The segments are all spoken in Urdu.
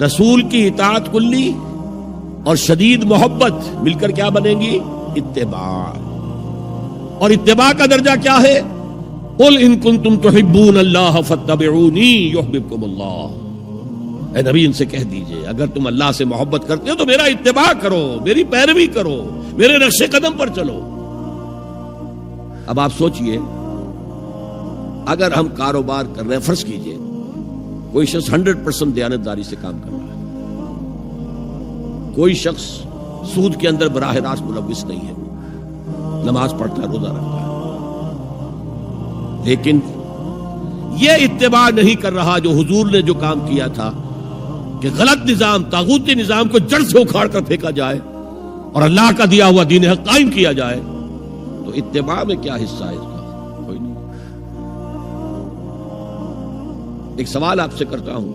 رسول کی اطاعت کلی اور شدید محبت مل کر کیا بنیں گی؟ اتباع. اور اتباع کا درجہ کیا ہے؟ قل ان کنتم تحبون اللہ فاتبعونی یحببکم اللہ. اے نبی ان سے کہہ دیجئے اگر تم اللہ سے محبت کرتے ہو تو میرا اتباع کرو، میری پیروی کرو، میرے نقش قدم پر چلو. اب آپ سوچئے اگر ہم کاروبار کر رہے ہیں، فرض کیجئے کوئی شخص 100% دیانتداری سے کام کر رہا ہے، کوئی شخص سود کے اندر براہ راست ملوث نہیں ہے، نماز پڑھتا ہے، روزہ رکھتا ہے، لیکن یہ اتباع نہیں کر رہا جو حضور نے جو کام کیا تھا کہ غلط نظام، طاغوتی نظام کو جڑ سے اکھاڑ کر پھینکا جائے اور اللہ کا دیا ہوا دین حق قائم کیا جائے، تو اتباع میں کیا حصہ ہے اس کا؟ کوئی نہیں. ایک سوال آپ سے کرتا ہوں،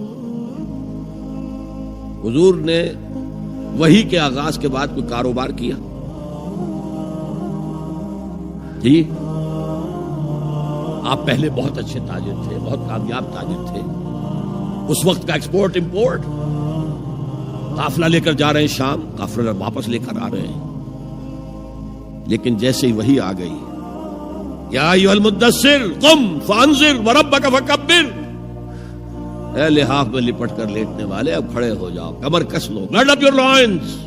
حضور نے وحی کے آغاز کے بعد کوئی کاروبار کیا؟ جی آپ پہلے بہت اچھے تاجر تھے، بہت کامیاب تاجر تھے، اس وقت کا ایکسپورٹ امپورٹ، قافلہ لے کر جا رہے ہیں شام، قافلہ واپس لے کر آ رہے ہیں، لیکن جیسے ہی وحی آ گئی، یا ایھا المدثر قم فانذر وربک فکبر، اے لحاف میں لپٹ کر لیٹنے والے اب کھڑے ہو جاؤ، کمر کس لو، گارڈ اپ یور لائنز،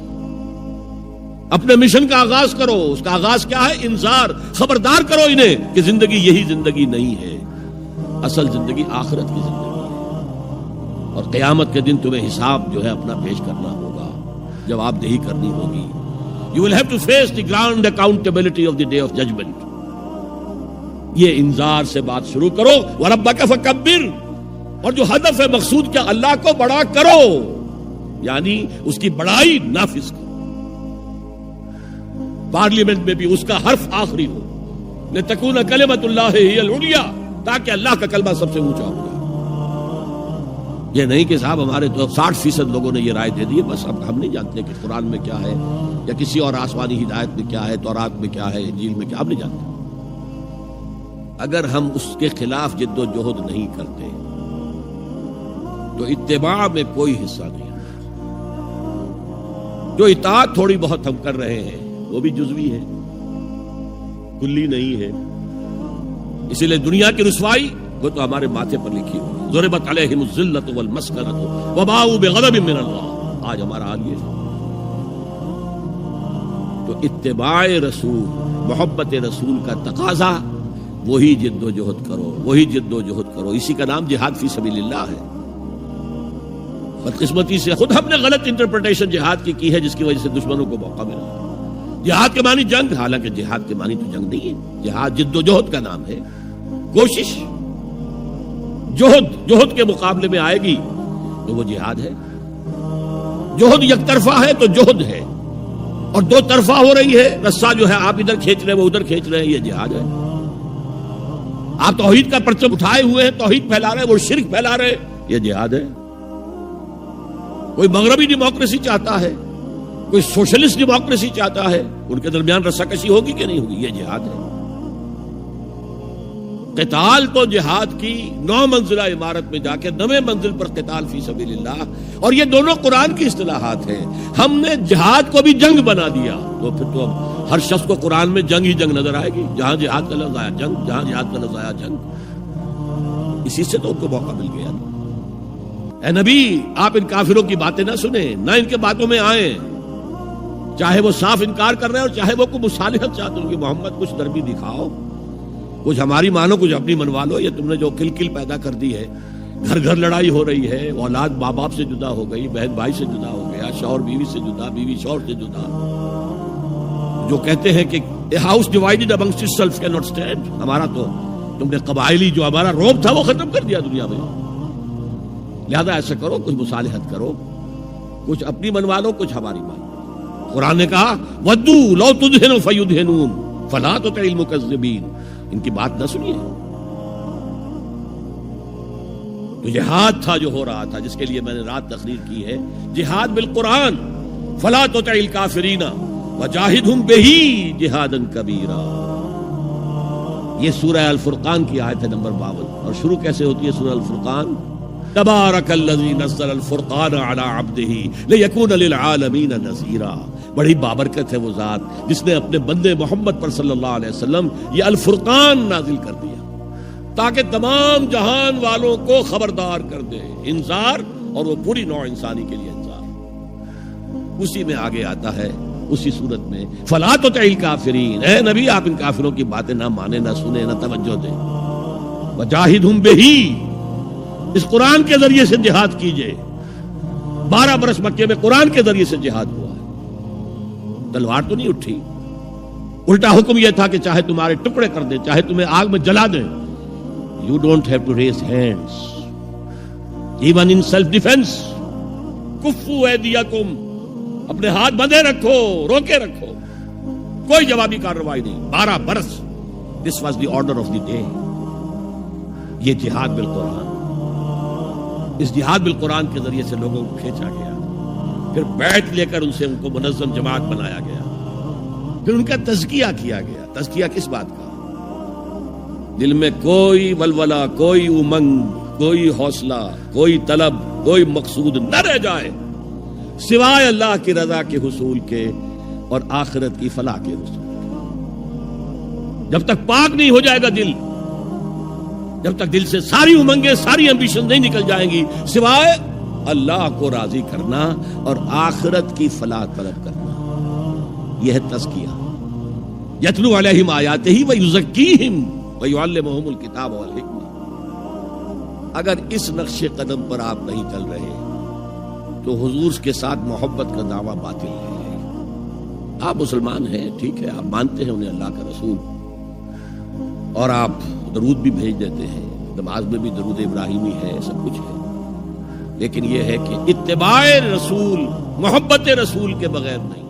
اپنے مشن کا آغاز کرو. اس کا آغاز کیا ہے؟ انذار، خبردار کرو انہیں کہ زندگی یہی زندگی نہیں ہے، اصل زندگی آخرت کی زندگی ہے، اور قیامت کے دن تمہیں حساب جو ہے اپنا پیش کرنا ہوگا، جواب دہی کرنی ہوگی. You will have to face the ground accountability of the day of judgment. یہ انذار سے بات شروع کرو. وَرَبَّكَ فَكَبِّرْ، اور جو ہدف ہے مقصود کیا؟ اللہ کو بڑا کرو، یعنی اس کی بڑائی نافذ کرو. پارلیمنٹ میں بھی اس کا حرف آخری ہو، لِتَكُونَ كَلِمَةُ اللَّهِ هِيَ الْعُلْيَا، تاکہ اللہ کا کلمہ سب سے اونچا ہو جائے. یہ نہیں کہ صاحب ہمارے تو 60% لوگوں نے یہ رائے دے دی، بس اب ہم نہیں جانتے کہ قرآن میں کیا ہے یا کسی اور آسمانی ہدایت میں کیا ہے، تورات میں کیا ہے، انجیل میں کیا، ہم نہیں جانتے. اگر ہم اس کے خلاف جد و جہد نہیں کرتے تو اتباع میں کوئی حصہ نہیں. جو اطاعت تھوڑی بہت ہم کر رہے ہیں وہ بھی جزوی ہے، کلی نہیں ہے. اسی لیے دنیا کی رسوائی وہ تو ہمارے ماتھے پر لکھی ہوئی، ضربت علیہم الذلۃ والمسکنۃ وباؤوا بغضب من اللہ. آج ہمارا حال یہ ہے. تو اتباع رسول، محبت رسول کا تقاضا، وہی جد و جہد کرو، وہی جد و جہد کرو. اسی کا نام جہاد فی سبیل اللہ ہے. بدقسمتی سے خود ہم نے غلط انٹرپریٹیشن جہاد کی ہے، جس کی وجہ سے دشمنوں کو موقع ملا. جہاد کے معنی جنگ، حالانکہ جہاد کے معنی تو جنگ نہیں ہے. جہاد جد و جہد کا نام ہے، کوشش. جہد کے مقابلے میں آئے گی تو وہ جہاد ہے. جہد یک طرفہ ہے تو جہد ہے، اور دو طرفہ ہو رہی ہے، رسہ جو ہے آپ ادھر کھینچ رہے ہیں وہ ادھر کھینچ رہے ہیں، یہ جہاد ہے. آپ توحید کا پرچم اٹھائے ہوئے ہیں، توحید پھیلا رہے ہیں، وہ شرک پھیلا رہے ہیں، یہ جہاد ہے. کوئی مغربی ڈیموکریسی چاہتا ہے، کوئی سوشلسٹ ڈیموکریسی چاہتا ہے، ان کے درمیان رسہ کشی ہوگی کہ نہیں ہوگی، یہ جہاد ہے. قتال تو جہاد کی 9 منزلہ عمارت میں جا کے 9ویں منزل پر قتال فی سبیل اللہ، اور یہ دونوں قرآن کی اصطلاحات ہیں. ہم نے جہاد کو بھی جنگ بنا دیا، تو پھر تو اب ہر شخص کو قرآن میں جنگ ہی جنگ نظر آئے گی. جہاں جہاد کا لفظ آیا جنگ، جہاں جہاد کا لفظ آیا جنگ. اسی سے تو ان کو موقع مل گیا. اے نبی آپ ان کافروں کی باتیں نہ سنیں، نہ ان کے باتوں میں آئیں، چاہے وہ صاف انکار کر رہے ہیں اور چاہے وہ کوئی مصالحت چاہتے ہیں کہ محمد کچھ نرمی دکھاؤ، کچھ ہماری مانو، کچھ اپنی منوا لو. یہ تم نے جو کل پیدا کر دی ہے، گھر گھر لڑائی ہو رہی ہے، اولاد ماں باپ سے جدا ہو گئی، بہن بھائی سے جدا ہو گیا، شوہر بیوی سے جدا، بیوی شوہر سے جدا. جو کہتے ہیں کہ a house divided amongst itself cannot stand، ہمارا تو تم نے قبائلی جو ہمارا روب تھا وہ ختم کر دیا دنیا میں. لہذا ایسا کرو، کچھ مصالحت کرو، کچھ اپنی منوا لو، کچھ ہماری مان. قرآن نے کہا وَدُّوا لَوْ تُدْهِنُ فَيُدْهِنُونَ فَلَا تُطِعِ الْمُكَذِّبِينَ. ان کی بات نہ سنیے. تو جہاد تھا جو ہو رہا تھا، جس کے لیے میں نے رات تقریر کی ہے، جہاد بالقرآن. فَلَا تُطِعِ الْكَافِرِينَ وَجَاهِدْهُمْ بِهِ جِهَادًا كَبِيرًا. یہ سورہ الفرقان کی آیت ہے نمبر 52. اور شروع کیسے ہوتی ہے سورہ الفرقان؟ تبارک الذی نزل الفرقان علی عبدہ لیکون للعالمین نذیرا. بڑی بابرکت ہے وہ ذات جس نے اپنے بندے محمد پر صلی اللہ علیہ وسلم یہ الفرقان نازل کر دیا تاکہ تمام جہان والوں کو خبردار کر دے، انذار، اور وہ پوری نوع انسانی کے لیے انذار. اسی میں آگے آتا ہے اسی صورت میں فلا تطع الکافرین، اے نبی آپ ان کافروں کی باتیں نہ مانیں، نہ سنیں، نہ توجہ دیں. وجاہدہم بہ، اس قرآن کے ذریعے سے جہاد کیجئے. 12 برس مکے میں قرآن کے ذریعے سے جہاد ہوا ہے، تلوار تو نہیں اٹھی. الٹا حکم یہ تھا کہ چاہے تمہارے ٹکڑے کر دیں، چاہے تمہیں آگ میں جلا دیں. You don't have to raise hands even in self defense. کفو ایدیکم، اپنے ہاتھ بندھے رکھو، روکے رکھو، کوئی جوابی کارروائی نہیں. 12 برس This was the order of the day. یہ جہاد بالقرآن، اس جہاد بالقرآن کے ذریعے سے لوگوں کو کھینچا گیا، پھر بیعت لے کر ان سے ان کو منظم جماعت بنایا گیا، پھر ان کا تزکیہ کیا گیا. تزکیہ کس بات کا؟ دل میں کوئی ولولہ، کوئی امنگ، کوئی حوصلہ، کوئی طلب، کوئی مقصود نہ رہ جائے سوائے اللہ کی رضا کے حصول کے اور آخرت کی فلاح کے حصول کے. جب تک پاک نہیں ہو جائے گا دل، جب تک دل سے ساری امنگیں، ساری ایمبیشن نہیں نکل جائیں گی سوائے اللہ کو راضی کرنا اور آخرت کی فلاح طلب کرنا، یہ ہے تزکیہ. یتلو علیہم آیاتہ ویزکیہم ویعلمہم الکتاب والحکمہ. اگر اس نقش قدم پر آپ نہیں چل رہے تو حضور کے ساتھ محبت کا دعویٰ باطل ہے. آپ مسلمان ہیں، ٹھیک ہے، آپ مانتے ہیں انہیں اللہ کا رسول، اور آپ درود بھی بھیج دیتے ہیں، نماز میں بھی درود ابراہیمی ہے، سب کچھ ہے، لیکن یہ ہے کہ اتباع رسول، محبت رسول کے بغیر نہیں.